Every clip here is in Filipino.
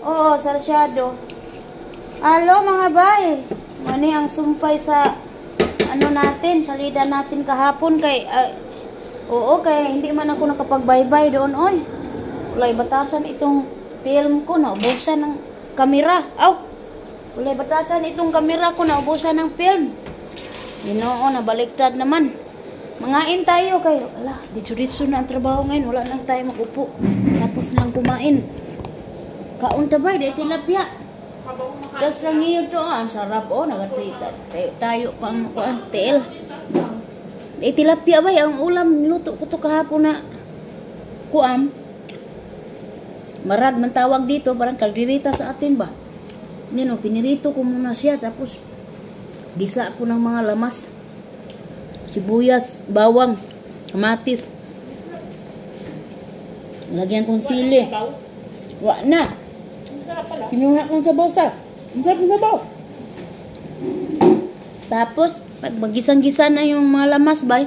Oo, sarsyado. Alo mga bay. Mani ang sumpay sa ano natin, salida natin kahapon kay oo kay hindi man ako nakapagbaybay doon oy. Walay batasan itong film ko na ubusan ng kamera. Walay batasan itong kamera ko na ubusan ng film. Ginoo na baliktad naman. Mangain tayo kayo. Ala, ditso-ditso na ang trabaho ngayon. Wala lang tayo magupo. Tapos lang kumain. Kaon tabay, dahil tilapia. Tapos lang yun to. Ang sarap o, nagatita. Tayo pang kuan, tel. Dahil tilapia ba, ang ulam niluto ko to kahapon na kuam. Marag man tawag dito, parang kaldirita sa atin ba. Nino, pinirito ko muna siya. Tapos, gisa ko ng mga lamas. Sibuyas, bawang, kamatis. Lagyan kong sili. Wa na. Kinuha kong sabaw sa. Ang sarap ng sabaw. Tapos, pag magisang-gisa na yung mga lamas, bay,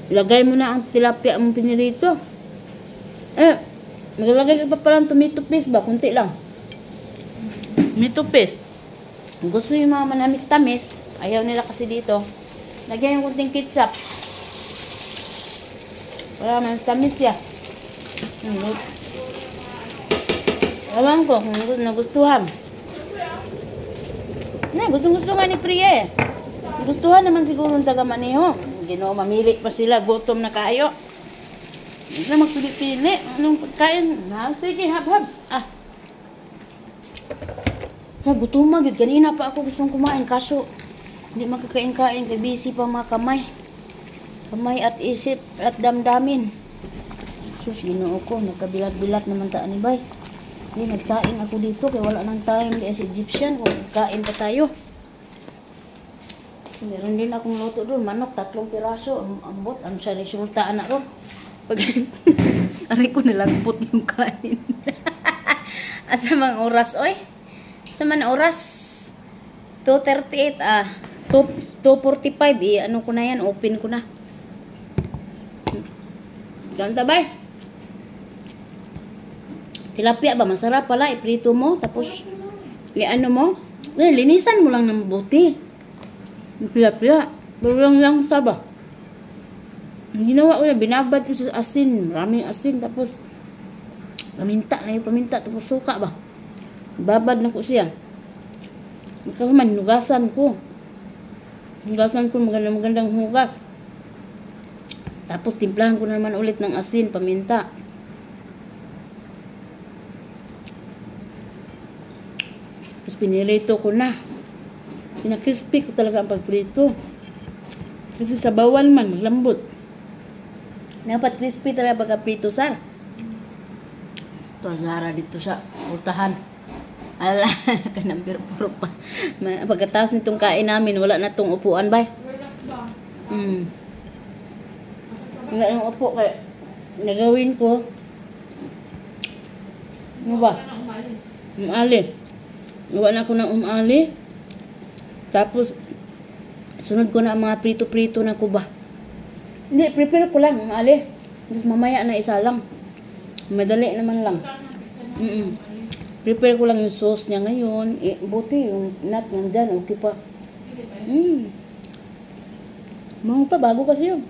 ilagay mo na ang tilapia mong pinirito. Maglagay ka pa palang tomato paste ba? Kunti lang. Tomato paste. Gusto yung mga manamis-tamis. Ayaw nila kasi dito. Lagyan yung kunting ketchup. Para manamis siya. Alam ko kung nagustuhan. Gusto nga ni Priya eh. Gustuhan naman siguro ng taga-maneho. Hindi na mamili pa sila. Gutom na kayo. Hindi na magpili-pili. Anong pagkain? Sige, hab-hab. Gutom agad. Kanina pa ako gustong kumain. Kaso, hindi makakain-kain. Kaya busy pa mga kamay. Kamay at isip at damdamin. Sus, ginoo ko. Nagkabilat-bilat naman taan ni Bay. Hindi, nagsaing ako dito. Kaya wala nang time. Kaya si Egyptian. Kung kain pa tayo. Meron din akong luto doon. Manok, 3 piraso. Ambot. Ang sa resulta anak ron. Pag aray ko nilagpot yung kain. Asa mang oras, oy? Sa man oras? 2:38, 2:45, ano ko na yan, open ko na. Ganda ba? Tilapia ba? Masarap pala, iprito mo, tapos, ano mo? Linisan mo lang ng mabuti. Tilapia, pero lang sa ba? Ginawa ko yan, binabad ko sa asin, maraming asin, tapos, paminta na yung paminta, tapos suka ba? Babad na ko siya. Magkakaman, hugasan ko. Magandang hugas. Tapos, timplahan ko naman ulit ng asin, paminta. Tapos, pinirito ko na. Pinakrispy ko talaga ang pagprito. Kasi sa bawal man, maglambot. Dapat crispy talaga pagkaprito, Sar. Ito, Zara, dito sa utahan. Ala, kanambir puro pa. Pagkatapos nitong kain namin, wala na itong upuan, bay. Wala nang upo, kaya nagawin ko. Ano ba? Umali. Gawa na ako ng umali. Tapos, sunod ko na ang mga prito-prito na kuba. Hindi, prepare ko lang, umali. Tapos mamaya na isa lang. Madali naman lang. Prepare ko lang yung sauce niya ngayon. Buti yung nut nandyan. Okay pa. Mahal pa. Bago kasi yun.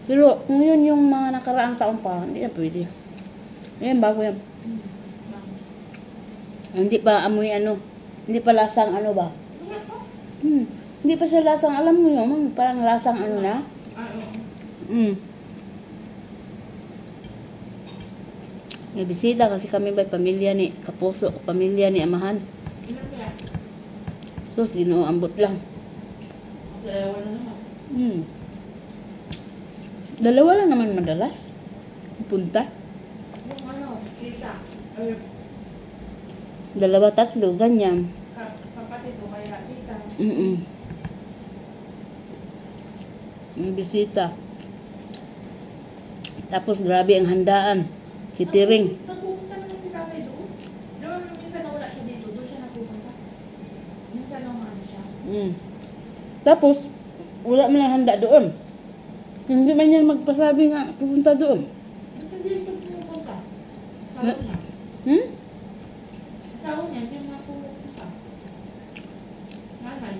Pero kung yun yung mga nakaraang taon pa, hindi na pwede. Ayan, bago yan. Hindi pa amoy ano. Hindi pa lasang ano ba? Hindi pa siya lasang. Alam mo yun, parang lasang ano na. May bisita kasi kami by pamilya ni Kapuso, pamilya ni Amahan. Sus, Ginoo, ambot lang. Dalawa lang naman madalas. Punta. Dalawa, tatlo, ganyan. Kapatid ko, may tita. May bisita. Tapos grabe ang handaan. Kitiring. Nagpupunta naman si tatay doon. Doon, minsan nawala siya dito. Doon siya nagpupunta. Minsan naman siya. Tapos, wala man lang handa doon. Hindi man niya magpasabi nga pupunta doon. Hindi ko pupunta. Asawa niya. Hmm? Asawa niya, hindi mo na pupunta. Mahal.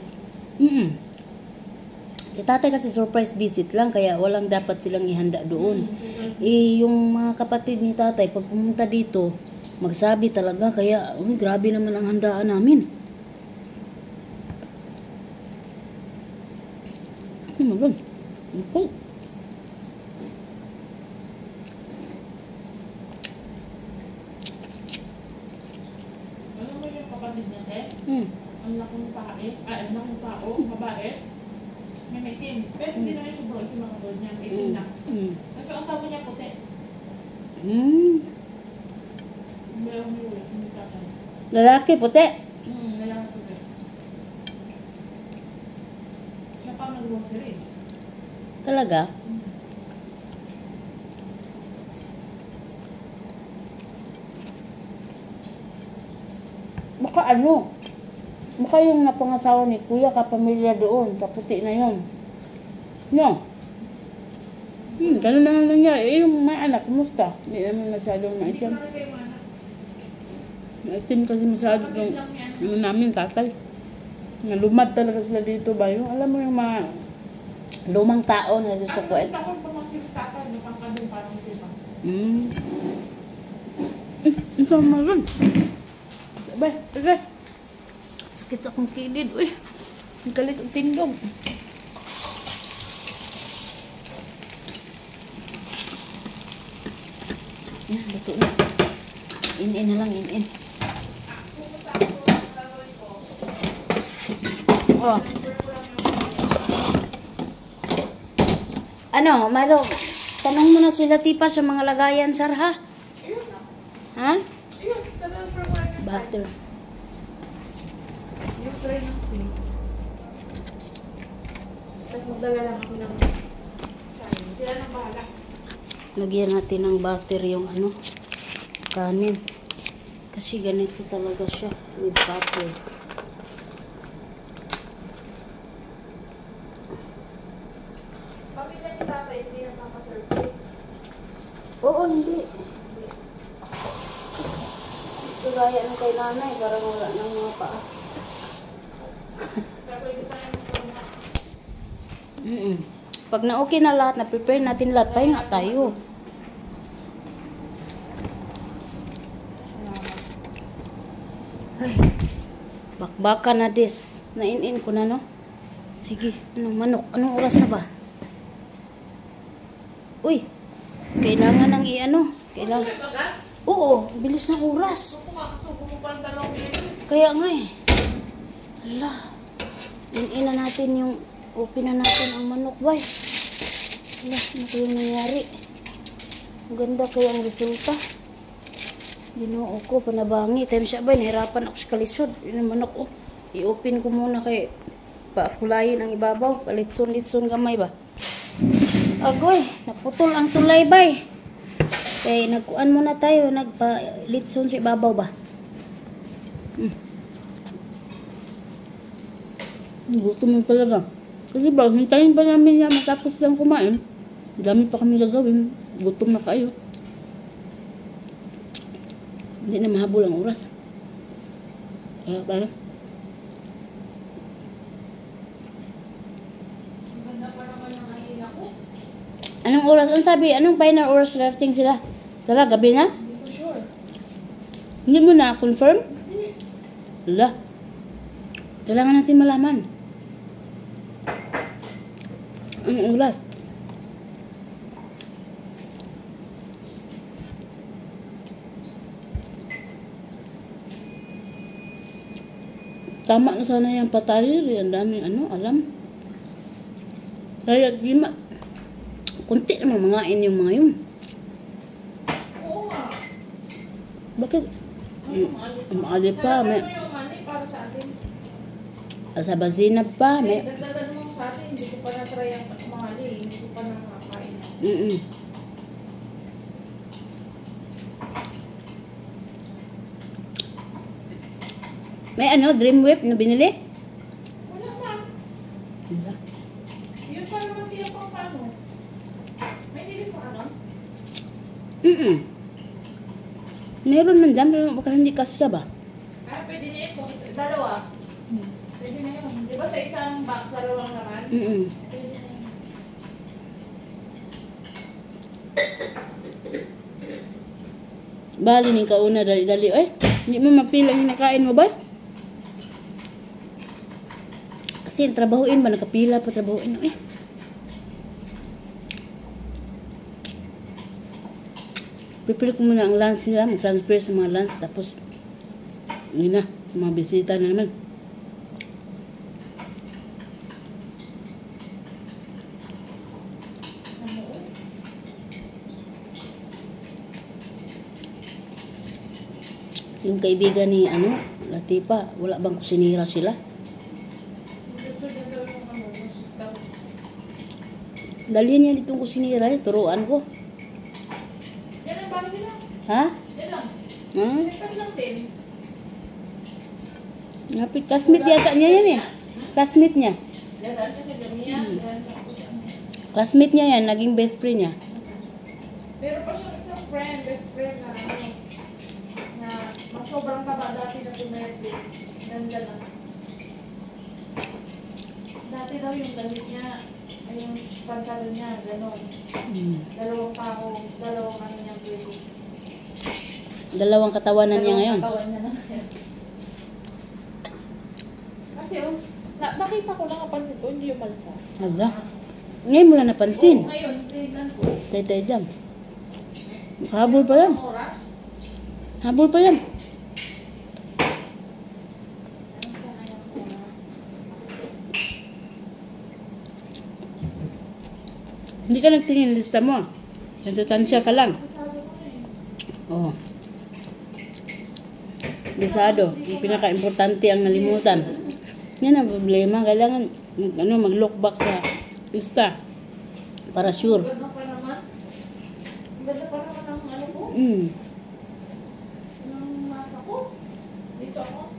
Si tatay kasi surprise visit lang, kaya walang dapat silang ihanda doon. Yung mga kapatid ni tatay, pag pumunta dito, magsabi talaga, kaya, grabe naman ang handaan namin. Maganda. Okay. Alam mo yung kapatid niya, te? Hmm. Ang lakong pae, ang lakong tao, babae. May itim. Pero hindi naman yung sobrang itim ang katulad niya. May itim na. Kasi ang asawa niya puti. Hindi lang ulit. Hindi sa akin. Lalaki, puti. Lalaki puti. Siya pa nag-grocery. Talaga? Baka ano? Baka yung napangasawa ni Kuya, kapamilya doon, kaputi na yun. No? Ganun na nga nangyari. Yung may anak, kumusta? Hindi naman masyadong Hindi ko maitim. na kayo mana. Maitim kasi masyado yung ano namin, tatay. Lumad talaga sila dito ba? Yung, alam mo yung mga lumang tao na doon sa kuwet. Ako pamangkin sa tatay, napangkadong parang itim. Ang sama rin. Sabay, sabay. Sakit sa akong kilid, uy. Ang galit ang tindog. Yan, luto na. In-in na lang, in-in. Oh. Ano, Maro, tanong mo na sila tipa sa mga lagayan, sir, ha? Ha? Butter. Yung tray ng steak. Tapos magdala lang ako ng kanin. Sila nang bahala. Lagyan natin ng butter yung ano, kanin. Kasi ganito talaga siya with butter. Pamilya ni tatay, hindi na makaserve. Oo, hindi. Ito gaya ng kay nanay, parang wala ng mga paa. Kaya pwede tayo magpapalala. Pag na-okay na lahat, na-prepare natin lahat, pahinga tayo. Ay, bakbaka na des. Na-in-in ko na, no? Sige, anong manok? Anong oras na ba? Uy, kailangan ng i-ano. Kailangan. Oo, bilis ng oras. Suko mo pa ng 2 minutes. Kaya nga eh. Hala. In-in na natin yung, open na natin ang manok, bay. Hala, ano kayong nangyari? Ang ganda kaya ang resulta. Ginoo ko, panabangi. Time siya ba, nahirapan ako sa kalisod. Yun ang manok, oh. I-open ko muna kay pakulayin ang ibabaw. Palitson-litson gamay ba? Agoy, naputol ang tulay, bay. Kaya nagkuan muna tayo, nagpalitson sa ibabaw ba? Gutom mo talaga. Kasi ba, hintayin pa namin niya matapos lang kumain. Dami pa kami gagawin. Gutom na kayo. Hindi na mahabol ang oras. Kaya tayo. Ang ganda pa naman ng ahila ko. Anong oras? Anong sabi? Anong final oras starting sila? Tara, gabi na? Hindi ko sure. Hindi mo na confirm? Hindi. Wala. Kailangan natin malaman. Anong oras? Tama na sana yung patalir. Ang daming ano, alam. Kaya di kunti naman mangain yung mga yun. Oo nga. Bakit? Ano maali? Maali pa. Salamat May, mo yung money para sa atin. sa bazinab pa. Kasi May, dagdagan mo sa atin, hindi ko pa na-try ang mahali. Hindi ko pa nakakain. mm. May ano, dream whip na binili? Wala pa. Wala. Yun pa naman tiyak pang paano. May nilis sa kanon? Mm-mm. Meron man dyan, pero baka hindi kasya ba? Ah, pwede na yun kung dalawa. Pwede na yun. Di ba sa isang box, dalawang laman? Pwede na yun. Bali ning kauna dali-dali. Ay, hindi mo mapila yung nakain mo ba? Kasi trabahuin ba? Nakapila pa trabahuin. Eh. Prepare ko muna ang lunch nila. Mag-transfer sa mga lunch. Tapos, yun na. Mga bisita na naman. Yung kaibigan ni Latipa, wala bang kusinira sila? Dalhin niya ditong kusinira, turuan ko. Yan ang bahay nila. Ha? Yan lang. Hmm? Nagpas lang din. Napit, classmate yata niya yan eh. Classmate niya. Yan kasi ganyan. Classmate niya yan, naging best friend niya. Pero pa siya isang friend, best friend na na mas sobrang taba dati na tumete. Nandyan lang. Dati daw yung damit niya, ay yung pantalon niya, gano'n. Dalawang pako, dalawang ano niya pwede. Dalawang katawanan niya ngayon. Katawan niya na. Kasi nakita ko lang kapansin ko, hindi yung malasa. Hala. Ngayon mo lang napansin. Oo, ngayon, tinignan ko. Tay-tay jam. Habol pa yan. Ang oras. Habol pa yan. Hindi ka nagtingin lista mo. Nagtatansya ka lang. Oo. Bisado. Yung pinaka-importante ang nalimutan. Yan ang problema. Kailangan mag-look back sa lista. Para sure. Ganda pa naman. Ganda pa naman ang ano ko. Ang masa ko. Dito ako.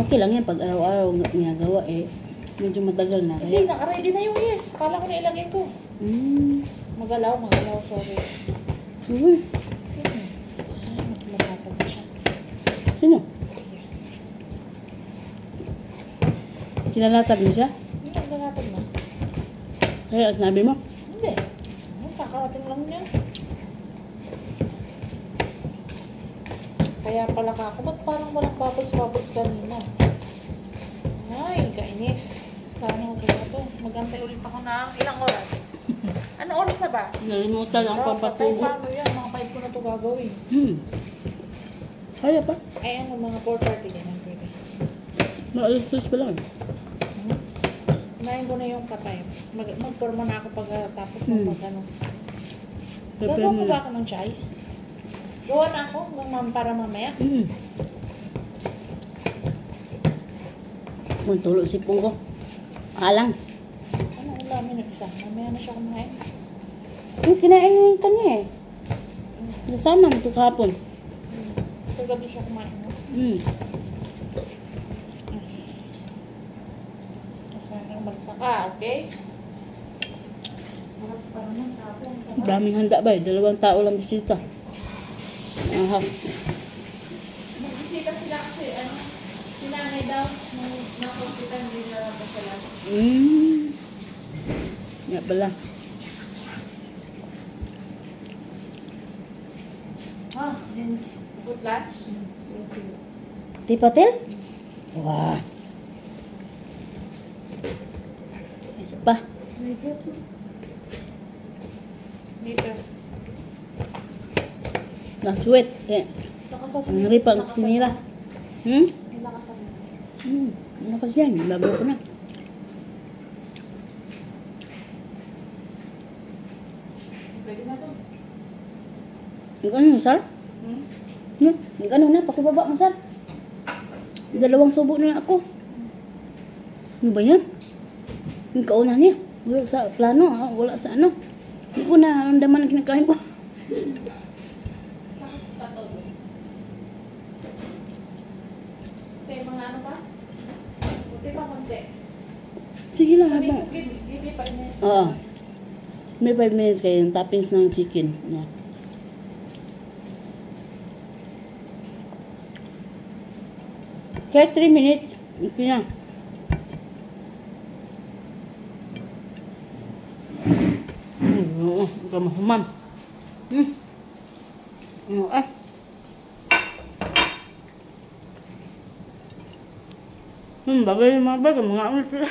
Okay lang yan. Pag araw-araw ginagawa eh. Medyo matagal na. Hindi, naka-ready na yung yes. Kala ko na ilagay ko. Magalaw, sorry. Uy. Sino? Magpapag na siya. Sino? Kinalatag mo siya? Hindi, naglalatag na. Kaya at nabi mo? Hindi. Kakarating lang niya. Kaya pala ka ako, ba't parang walang bubbles kanina? Ay, kainis. Sana ako na to. Magantay ulit ako ng ilang oras. Anong oras na ba? Nalimutan ang papatubo. Paano yan? Mga 5 ko na to gagawin. Kaya pa? Ay, ano, mga 4:30 din ang pwede. Maalis-lis pa lang. Unahin ko na yung patay. Mag-forma na ako pagkatapos ng mag-ano. Prepare Gagawa mo ko na. ba ako ng chai? Gawa na ako hanggang para mamaya. Tulo si Pungko. Alang. Ano ulamin na isa? Mamaya na siya kumain. Kinain yung kanya eh. Nasama mo ito kahapon. Kagabi siya kumain. No? Sana malsa ka, okay? Harap pa naman tapos. Daming handa ba eh. 2 tao lang bisita. Aha. Magbisita sila kasi, ano, sinanay daw, nung nakonsitan, hindi nila pa sila. Nga pala. Then, good lunch? Tipatel? Wah. Isa pa. Later. Nagsuwet. Kaya, Nakasap. ang ripa ang sinira. Nakasap. Ano kasi yan? Bago ko na. Pwede na to. Yung ano, sir? Yung ano na, pakibaba mo, sir. 2 subo na lang ako. Ano ba yan? Yung kauna niya. Wala sa plano, ha? Wala sa ano. Hindi ko na naramdaman ang kinakain ko. Okay, mga ano pa? Buti pa konti. Sige lang, Sabi habang. ko, give pa niya. Oo. May 5 minutes kayo yung toppings ng chicken. Yeah. Kaya 3 minutes. Okay na. Oo, ikaw mahumam. Ay. Bagay yung mga bagay. Mga ano sila.